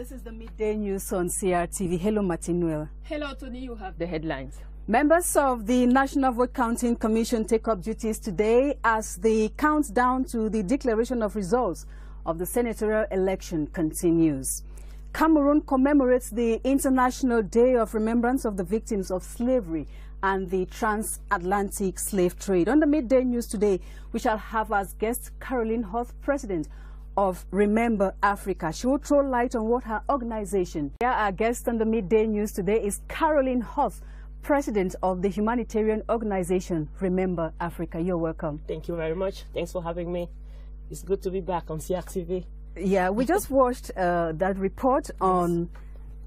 This is the midday news on CRTV. Hello, Martinuel. Hello, Tony. You have the headlines. Members of the National Vote Counting Commission take up duties today as the countdown to the declaration of results of the senatorial election continues. Cameroon commemorates the International Day of Remembrance of the Victims of Slavery and the Transatlantic Slave Trade. On the midday news today, we shall have as guest Caroline Hoth, President of Remember Africa. She will throw light on what her organization. Here, our guest on the midday news today is Caroline Hoth, President of the humanitarian organization Remember Africa. You're welcome. Thank you very much. Thanks for having me. It's good to be back on CRTV. Yeah, we just watched that report on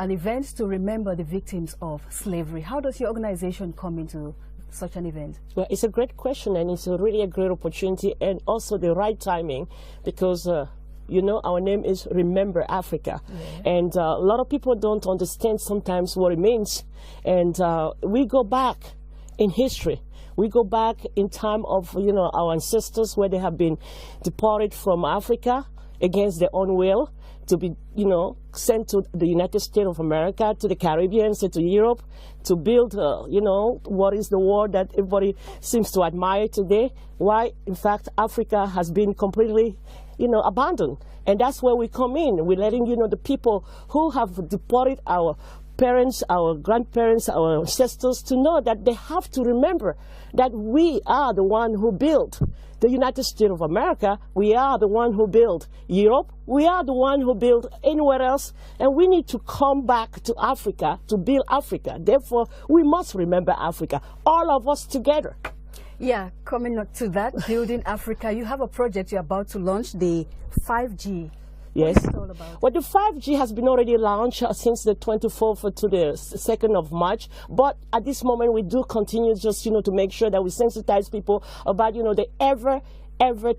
an event to remember the victims of slavery. How does your organization come into such an event? Well, it's a great question, and it's really a great opportunity, and also the right timing, because you know, our name is Remember Africa. Yeah. And a lot of people don't understand sometimes what it means. And we go back in history. We go back in time of, you know, our ancestors, where they have been deported from Africa against their own will to be, you know, sent to the United States of America, to the Caribbean, to Europe, to build, you know, what is the world that everybody seems to admire today. Why, in fact, Africa has been completely, you know, abandoned. And that's where we come in. We're letting, you know, the people who have deported our parents, our grandparents, our ancestors, to know that they have to remember that we are the one who built the United States of America. We are the one who built Europe. We are the one who built anywhere else. And we need to come back to Africa to build Africa. Therefore, we must remember Africa, all of us together. Yeah, coming up to that, Building Africa, you have a project you're about to launch, the 5G. Yes. What is it all about? Well, the 5G has been already launched since the 24th to the 2nd of March. But at this moment, we do continue just, you know, to make sure that we sensitize people about, you know, the ever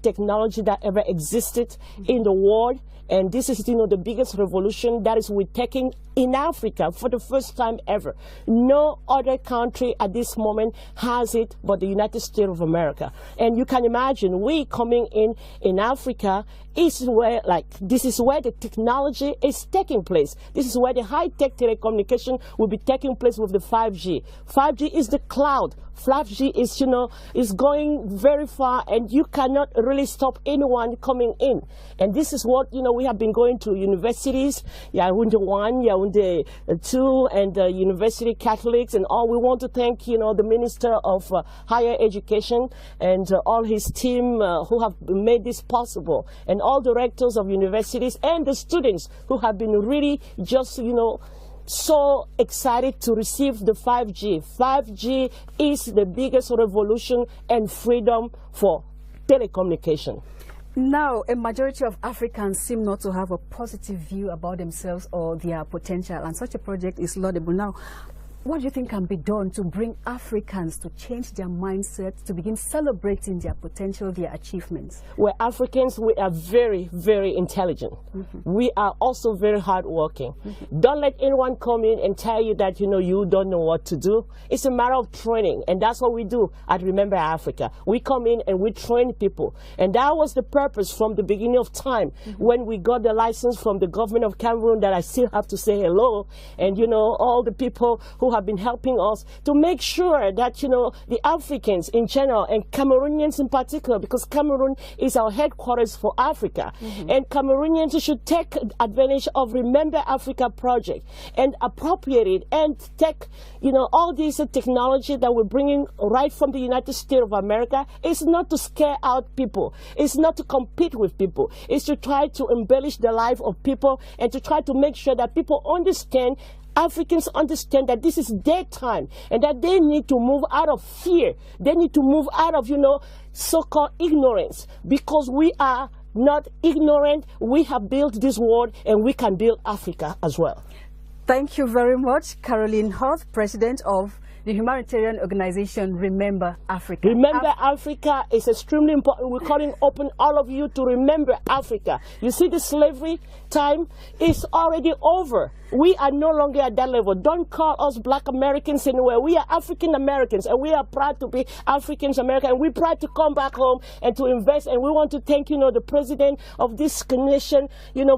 technology that ever existed in the world. And this is, you know, the biggest revolution that is we're taking in Africa for the first time ever. No other country at this moment has it but the United States of America. And you can imagine we coming in Africa is where, like, this is where the technology is taking place. This is where the high-tech telecommunication will be taking place with the 5G. 5G is the cloud. 5G is, you know, is going very far, and you cannot really stop anyone coming in. And this is what, you know, we have been going to universities, Yaoundé 1, Yaoundé 2, and University Catholics, and all. We want to thank, you know, the Minister of Higher Education and all his team who have made this possible, and all the rectors of universities and the students who have been really just, you know, so excited to receive the 5G. 5G is the biggest revolution and freedom for telecommunication. Now, a majority of Africans seem not to have a positive view about themselves or their potential, and such a project is laudable. Now, what do you think can be done to bring Africans to change their mindset, to begin celebrating their potential, their achievements? Well, Africans, we are very, very intelligent. We are also very hardworking. Don't let anyone come in and tell you that, you know, you don't know what to do. It's a matter of training, and that's what we do at Remember Africa. We come in and we train people. And that was the purpose from the beginning of time, when we got the license from the government of Cameroon, that I still have to say hello, and, you know, all the people who have been helping us to make sure that, you know, the Africans in general and Cameroonians in particular, because Cameroon is our headquarters for Africa, and Cameroonians should take advantage of Remember Africa project and appropriate it and take, you know, all these technology that we're bringing right from the United States of America. It's not to scare out people. It's not to compete with people. It's to try to embellish the life of people and to try to make sure that people understand, Africans understand that this is their time and that they need to move out of fear. They need to move out of, you know, so-called ignorance, because we are not ignorant. We have built this world, and we can build Africa as well. Thank you very much, Caroline Hoth, President of the humanitarian organization Remember Africa. Remember Africa is extremely important. We're calling open all of you to remember Africa. You see, the slavery time is already over. We are no longer at that level. Don't call us Black Americans anywhere. We are African Americans, and we are proud to be Africans American. And we're proud to come back home and to invest. And we want to thank, the president of this nation,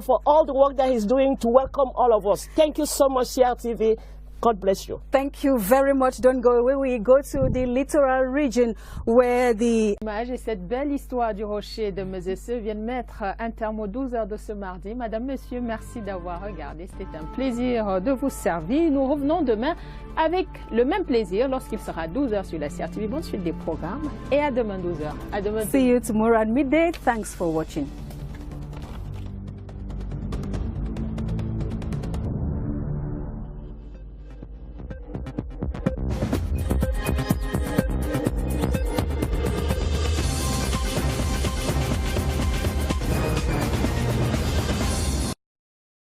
for all the work that he's doing to welcome all of us. Thank you so much, CRTV. God bless you. Thank you very much. Don't go away. We go to the littoral region where the... Et cette belle histoire du rocher de Mezesse vient de mettre un terme aux 12 heures de ce mardi. Madame, monsieur, merci d'avoir regardé. C'était un plaisir de vous servir. Nous revenons demain avec le même plaisir lorsqu'il sera 12 heures sur la CRTV. Bonne suite des programmes et à demain 12 heures. À demain. See you tomorrow at midday. Thanks for watching.